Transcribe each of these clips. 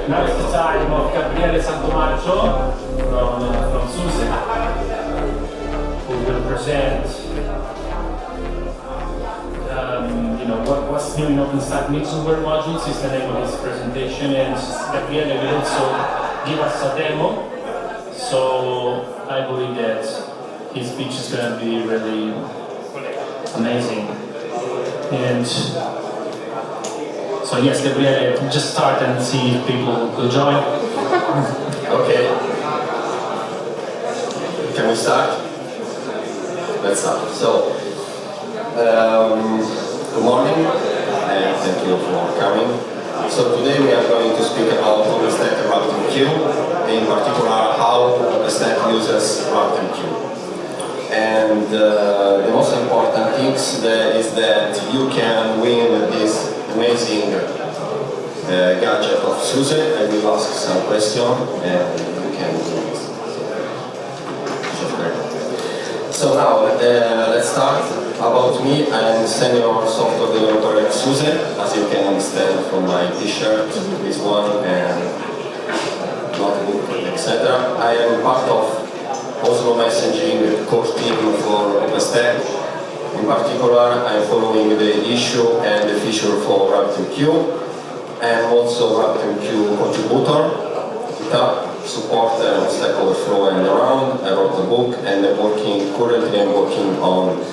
Now it's the time of Gabriele Santomaggio from SUSE, who will present what's new in OpenStack middleware modules is the name of his presentation, and Gabriele will also give us a demo. So I believe that his speech is going to be really amazing. And so yes, Gabriele, just start and see if people will join. Okay. Can we start? Let's start. So, good morning, and thank you for coming. So today we are going to speak about OpenStack and RabbitMQ, in particular how OpenStack uses RabbitMQ. And the most important thing is that you can win this amazing gadget of SUSE. I will ask some questions and you can do this. So now, let's start. About me, I am senior software developer at SUSE, as you can understand from my t-shirt, this one, and notebook, etc. I am part of Oslo-Messaging core team for OpenStack. In particular, I am following the issue and the feature for RabbitMQ. I am also RabbitMQ contributor, supporter, Stack Overflow and around. I wrote a book and currently I'm working on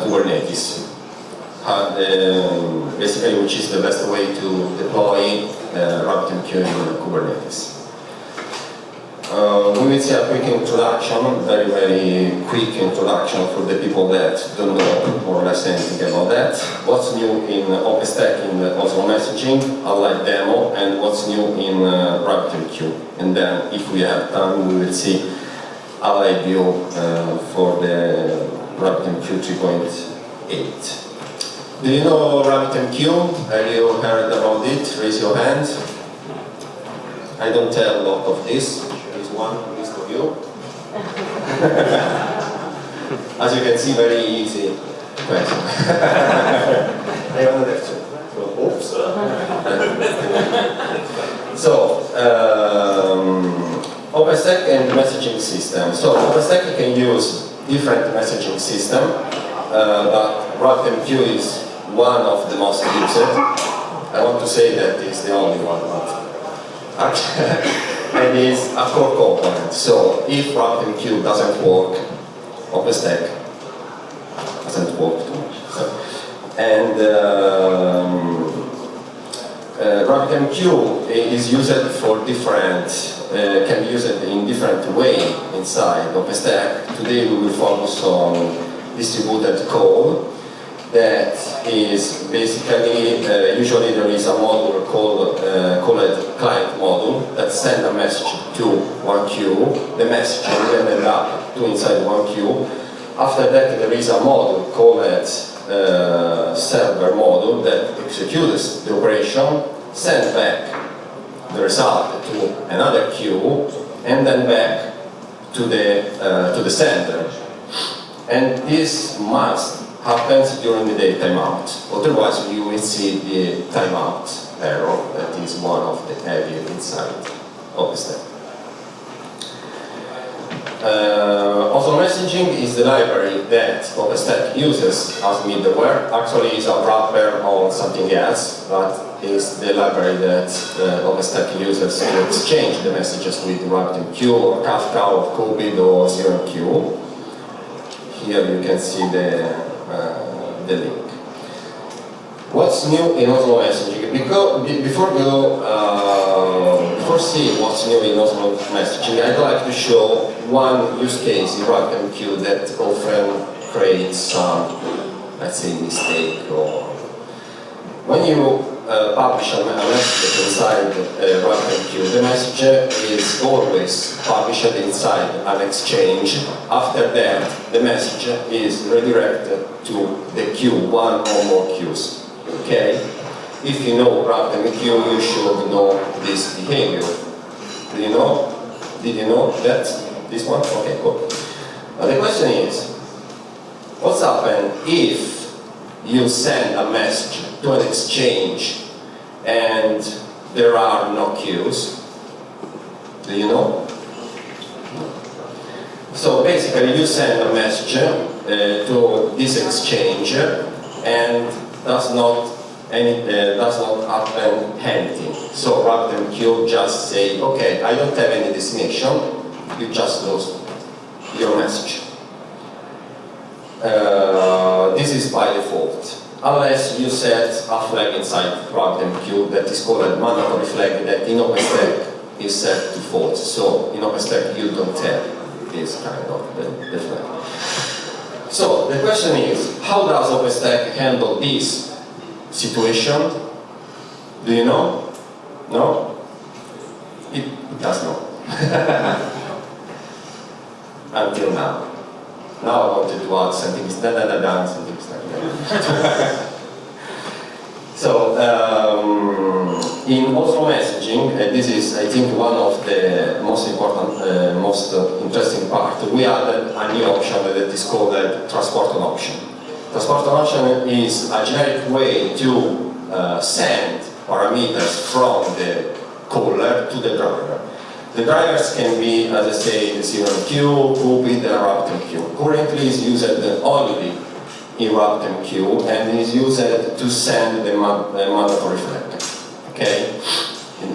Kubernetes. Basically, which is the best way to deploy RabbitMQ in Kubernetes. We will see a quick introduction, very quick introduction for the people that don't know more or less anything about that. What's new in OpenStack in Oslo-Messaging, a live demo, and what's new in RabbitMQ. And then, if we have time, we will see a live view for the RabbitMQ 3.8. Do you know RabbitMQ? Have you heard about it? Raise your hand. I don't tell a lot of this. One list of you. As you can see, very easy question. Oops. So, OpenStack and messaging system. So, OpenStack can use different messaging system, but RabbitMQ is one of the most used. I want to say that it's the only one, but actually. And is a core component. So if RabbitMQ doesn't work, OpenStack doesn't work too much. And RabbitMQ is used for different, can be used in different way inside OpenStack. Today we will focus on distributed code. That is basically, usually there is a module called client module that sends a message to one queue. The message will end up to inside one queue. After that there is a module called server module that executes the operation, sends back the result to another queue, and then back to the sender. And this must happens during the day timeout. Otherwise, you will see the timeout error that is one of the areas inside OpenStack. Oslo-Messaging is the library that OpenStack uses as middleware. Actually, it's a wrapper on something else, but it's the library that OpenStack uses to exchange the messages with RabbitMQ or Kafka or Kubid or ZeroMQ. Here you can see the link. What's new in Oslo-Messaging? Before seeing what's new in Oslo-Messaging, I'd like to show one use case in RabbitMQ that often creates some, let's say, mistake. Or when you publish a message inside RabbitMQ, the message is always published inside an exchange. After that, the message is redirected to the queue, one or more queues. Okay? If you know RabbitMQ, you should know this behavior. Do you know? Did you know that? This one? Okay, cool. Now the question is, what's happened if you send a message to an exchange and there are no queues. Do you know? So basically you send a message to this exchange and does not happen anything. So RabbitMQ just say, okay, I don't have any destination, you just lose your message. This is by default, unless you set a flag inside RabbitMQ that is called a mandatory flag that in OpenStack is set to false. So in OpenStack you don't have this kind of the flag. So the question is, how does OpenStack handle this situation? Do you know? No? It does not. Until now. Now I wanted to add something, something like that. So, in Oslo-Messaging, this is, I think, one of the most important, most interesting part, we added a new option that is called transport on option. Transport on option is a generic way to send parameters from the caller to the driver. The drivers can be, as I say, the CRMQ, Cupid, and RabbitMQ. Currently is used only in RabbitMQ and is used to send the mandatory flag. Okay?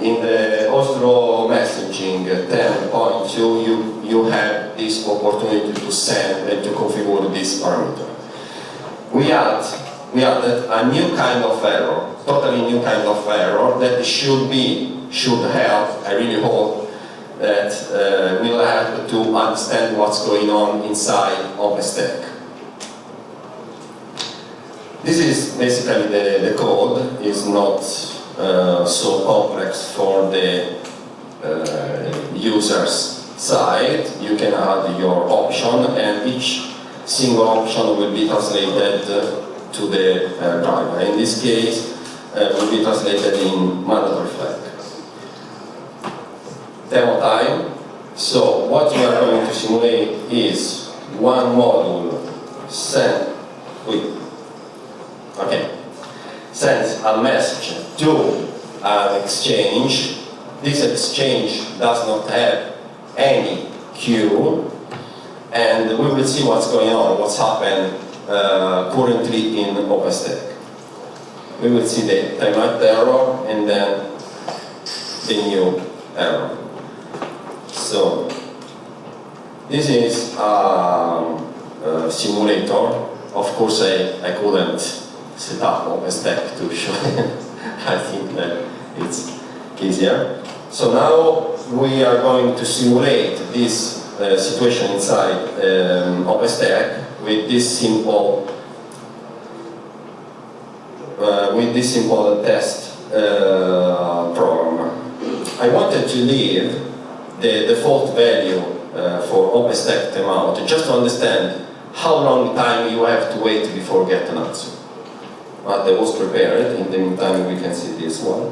In the Oslo-Messaging 10.2, you have this opportunity to send and to configure this parameter. We added a new kind of error, totally new kind of error that should help, I really hope, that will help to understand what's going on inside OpenStack. This is basically the code. It's not so complex for the user's side. You can add your option and each single option will be translated to the driver. In this case, will be translated in mandatory flag. Demo time. So what we are going to simulate is one module sends a message to an exchange. This exchange does not have any queue, and we will see what's going on, what's happened currently in OpenStack. We will see the timeout error and then the new error. So this is a simulator. Of course, I couldn't set up OpenStack to show it. I think that it's easier. So now we are going to simulate this situation inside OpenStack with this simple test program. I wanted to leave the default value for OpenStack timeout just to understand how long time you have to wait before get an answer. But I was prepared. In the meantime, we can see this one.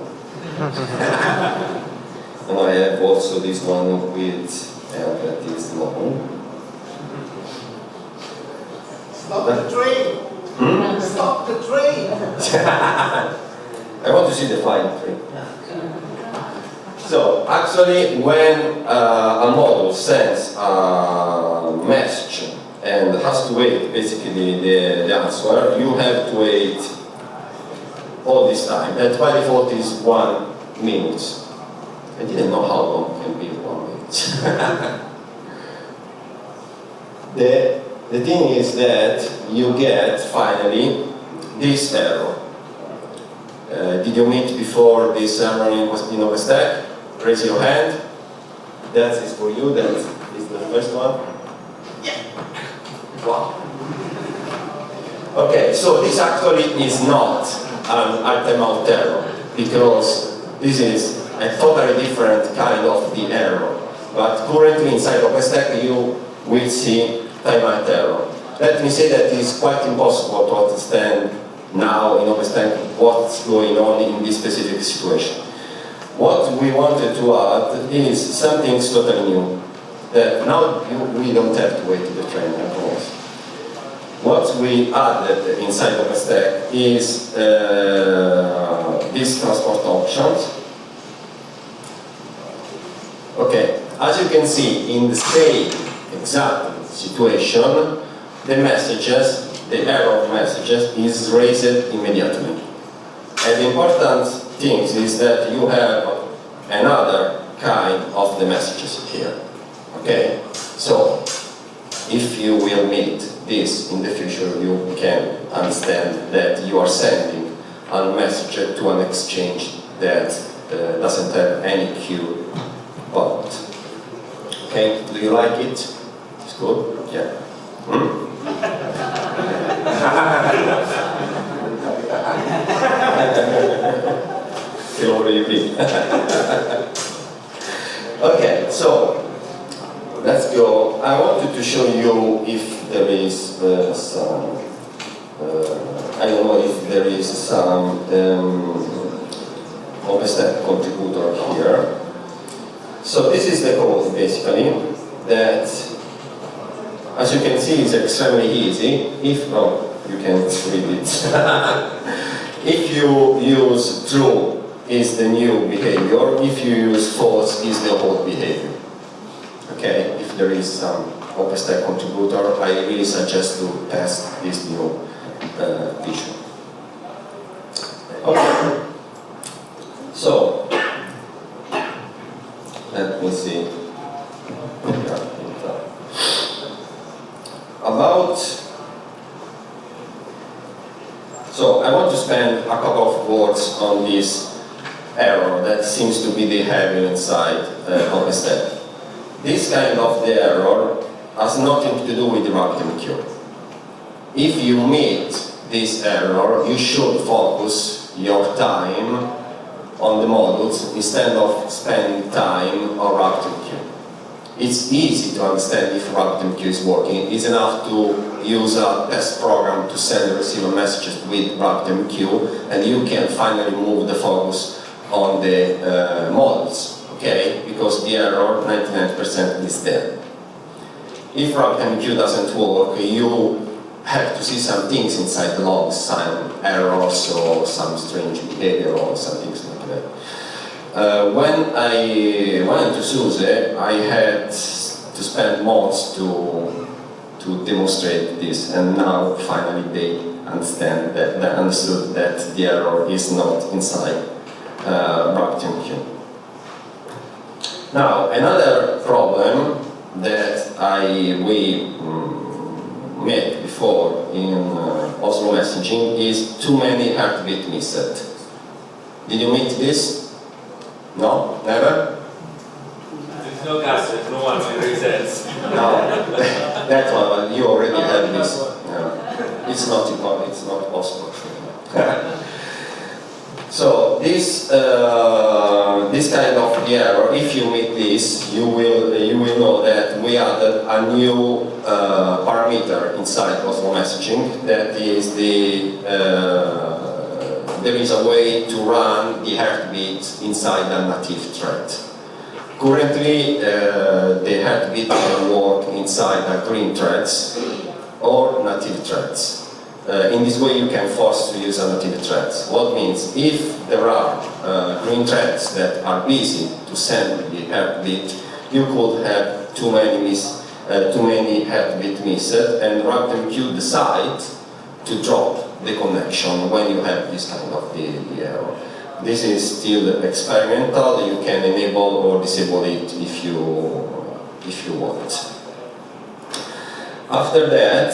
And I have also this one with that is long. Stop the train! Stop the train! I want to see the file tree. So, actually, when a model sends a message and has to wait basically the answer, you have to wait all this time. That by default is 1 minute. I didn't know how long can be 1 minute. The thing is that you get finally this error. Did you meet before this error in OpenStack? Raise your hand. That is for you. That is the first one. Yeah. Wow. Okay, so this actually is not an timeout error because this is a totally different kind of the error. But currently inside OpenStack you will see timeout error. Let me say that it's quite impossible to understand now in OpenStack what's going on in this specific situation. What we wanted to add is something totally new. That now we don't have to wait to the train, of course. What we added inside OpenStack is these transport options. Okay, as you can see, in the same exact situation, the messages, the error messages is raised immediately. And the important thing is that you have another kind of the messages here. Okay, so if you will meet this in the future, you can understand that you are sending a message to an exchange that doesn't have any queue bound. Okay, do you like it? It's good? Yeah. Feel already. Okay, so let's go. I wanted to show you if there is some, I don't know if there is some OpenStack contributor here. So this is the code basically that, as you can see, is extremely easy. If not, you can read it. If you use true, is the new behavior. If you use false, is the old behavior. Okay, if there is some OpenStack contributor, I really suggest to test this new feature. Okay, so let me see. So I want to spend a couple of words on this error that seems to be the heavy inside OpenStack. This kind of the error has nothing to do with the RabbitMQ. If you meet this error, you should focus your time on the modules instead of spending time on RabbitMQ. It's easy to understand if RabbitMQ is working. It's enough to use a test program to send and receive messages with RabbitMQ, and you can finally move the focus on the models, okay? Because the error, 99% is there. If RabbitMQ doesn't work, you have to see some things inside the logs, some errors or some strange behavior or some things like that. When I went to SUSE, I had to spend months to demonstrate this, and now finally they understood that the error is not inside RabbitMQ. Now, another problem that we met before in Oslo-Messaging is too many heartbeat missed. Did you meet this? No? Never? There's no gas, there's no one who resets. No, that one, you already have this. It's not important, it's not possible. So this kind of error, if you meet this, you will know that we added a new parameter inside Oslo-Messaging. That is there is a way to run the heartbeat inside a native thread. Currently, the heartbeat can work inside a green threads or native threads. In this way, you can force to use a native threads. What means if there are green threads that are busy to send the heartbeat, you could have too many heartbeat missed, and RabbitMQ decide to drop the connection when you have this kind of the error. This is still experimental. You can enable or disable it if you want. After that,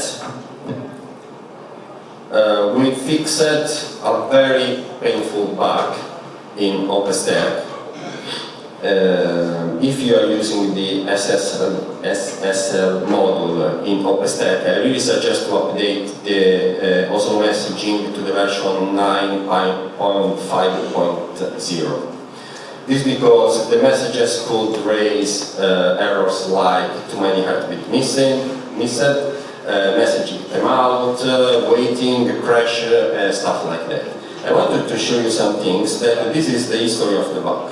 we fixed a very painful bug in OpenStack. If you are using the SSL module in OpenStack, I really suggest to update the Oslo-Messaging to the version 9.5.0. This because the messages could raise errors like too many heartbeat missed, messaging timeout, waiting, crash, stuff like that. I wanted to show you some things that this is the history of the bug.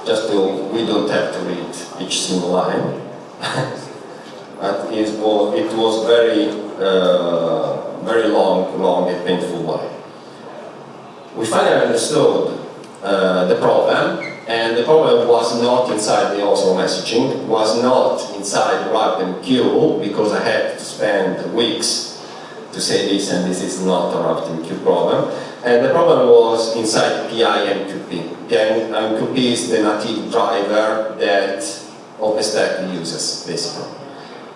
Just so we don't have to read each single line. But it was very long and painful one. We finally understood the problem, and the problem was not inside the Oslo-Messaging, was not inside RabbitMQ, because I had to spend weeks to say this, and this is not a RabbitMQ problem. And the problem was inside PIMQP. PIMQP is the native driver that OpenStack uses, basically.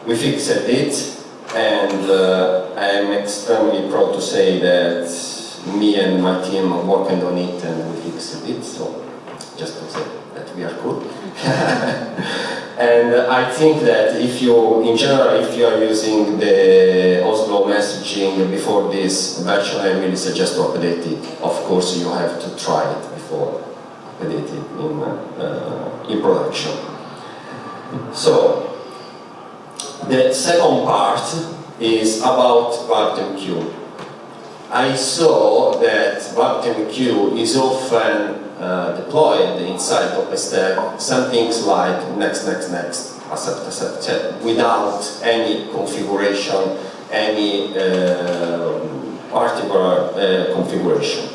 We fixed it, and I'm extremely proud to say that me and my team are working on it, and we fixed it, so just to say that we are good. And I think that if you, in general, if you are using the Oslo-Messaging before this version, I really suggest to update it. Of course, you have to try it before update it in production. So, the second part is about RabbitMQ. I saw that RabbitMQ is often deployed inside OpenStack, some things like next, accept, without any configuration, any particular configuration.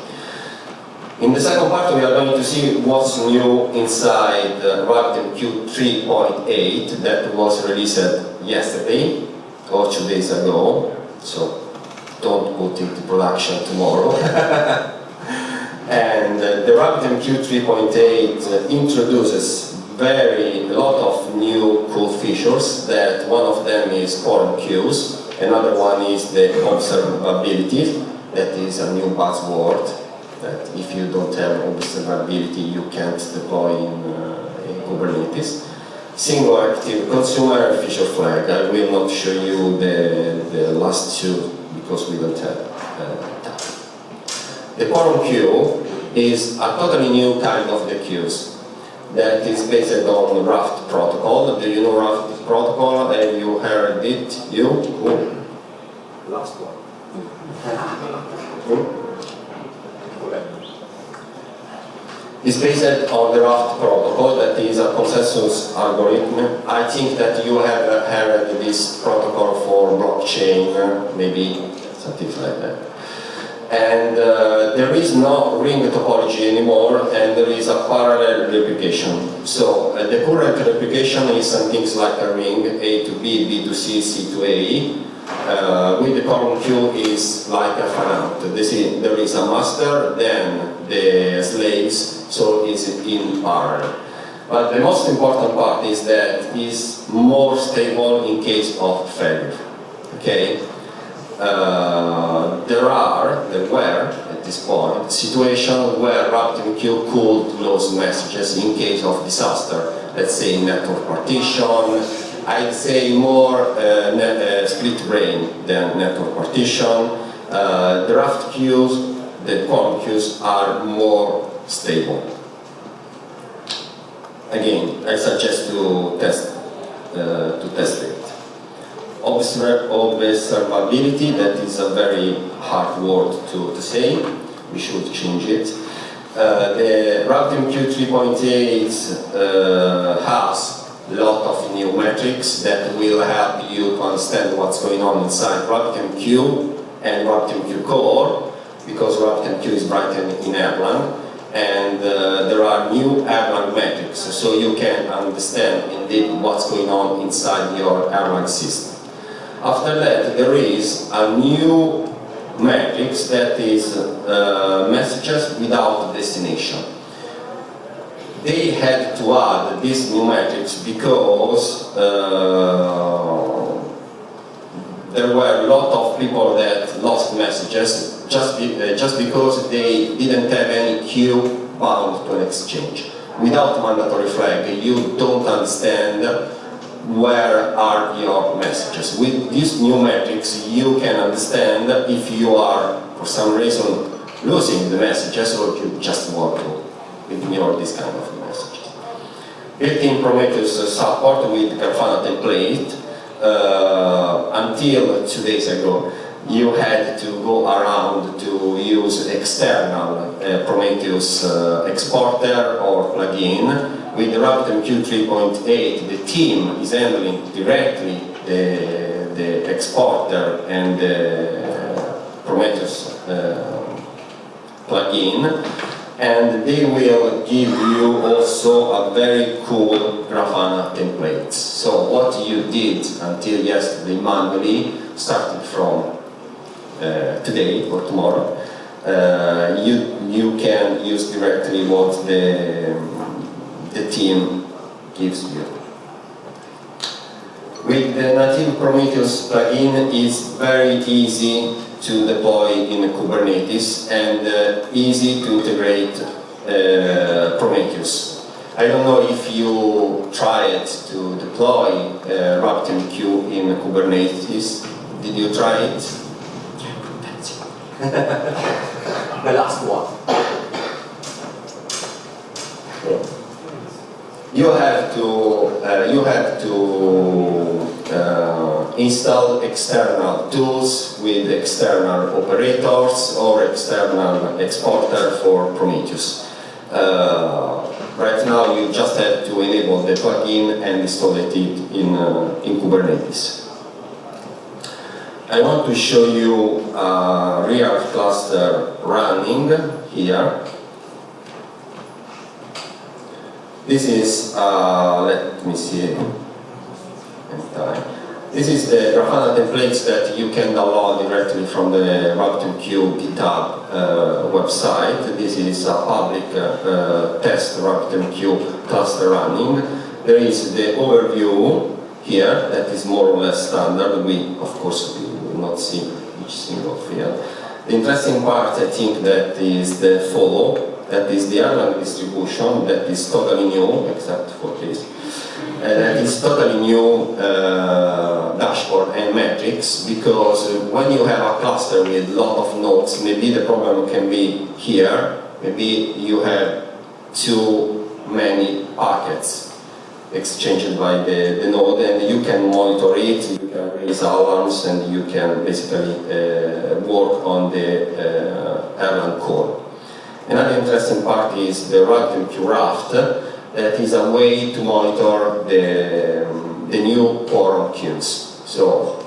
In the second part, we are going to see what's new inside RabbitMQ 3.8 that was released yesterday or 2 days ago, so don't put it to production tomorrow. And the RabbitMQ 3.8 introduces a lot of new cool features. That one of them is Quorum Queues, another one is the Observability, that is a new buzzword, that if you don't have observability, you can't deploy in Kubernetes. Single active consumer feature flag. I will not show you the last two because we don't have time. The Quorum Queue is a totally new kind of the queues that is based on Raft protocol. Do you know Raft protocol? Have you heard it? You? Who? Last one. It's based on the Raft protocol, that is a consensus algorithm. I think that you have heard this protocol for blockchain, maybe something like that. And there is no ring topology anymore, and there is a parallel replication. So the current replication is some things like a ring, A to B, B to C, C to A. With the Quorum Queue is like a fan-out. There is a master, then the slaves, so it's in parallel. But the most important part is that it's more stable in case of failure. Okay? There were, at this point, situations where RabbitMQ could lose messages in case of disaster. Let's say network partition. I'd say more split brain than network partition. The Raft queues, the Quorum queues are more stable. Again, I suggest to test it. Observability, that is a very hard word to say. We should change it. The RabbitMQ 3.8 has a lot of new metrics that will help you to understand what's going on inside RabbitMQ and RabbitMQ core, because RabbitMQ is written in Erlang, and there are new Erlang metrics, so you can understand indeed what's going on inside your Erlang system. After that, there is a new matrix that is messages without destination. They had to add this new matrix because there were a lot of people that lost messages just because they didn't have any queue bound to an exchange. Without mandatory flag, you don't understand where are your messages. With this new matrix, you can understand if you are, for some reason, losing the messages, or you just want to ignore this kind of messages. Built-in Prometheus support with Grafana template. Until 2 days ago, you had to go around to use external Prometheus exporter or plugin. With RabbitMQ 3.8, the team is handling directly the exporter and the Prometheus plugin. and they will give you also a very cool Grafana template. So what you did until yesterday manually, starting from today or tomorrow, you can use directly what the team gives you. With the native Prometheus plugin, it's very easy to deploy in Kubernetes and easy to integrate Prometheus. I don't know if you tried to deploy RabbitMQ in Kubernetes. Did you try it? The last one. You have to install external tools with external operators or external exporter for Prometheus. Right now, you just have to enable the plugin and install it in Kubernetes. I want to show you a real cluster running here. This is, let me see, this is the Grafana templates that you can download directly from the RabbitMQ GitHub website. This is a public test RabbitMQ cluster running. There is the overview here that is more or less standard. We, of course, we will not see each single field. The interesting part, I think, that is the follow. That is the Erlang distribution that is totally new, except for this. That is totally new dashboard and metrics, because when you have a cluster with a lot of nodes, maybe the problem can be here. Maybe you have too many packets exchanged by the node, and you can monitor it, you can raise alarms, and you can basically work on the Erlang core. Another interesting part is the RabbitMQ Raft, that is a way to monitor the new Quorum Queues. So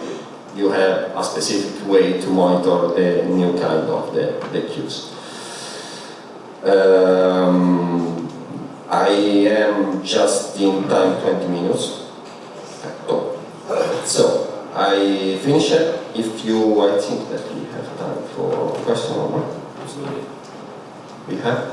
you have a specific way to monitor the new kind of the queues. I am just in time 20 minutes. So I finish it. If you, I think that we have time for question or not. We have?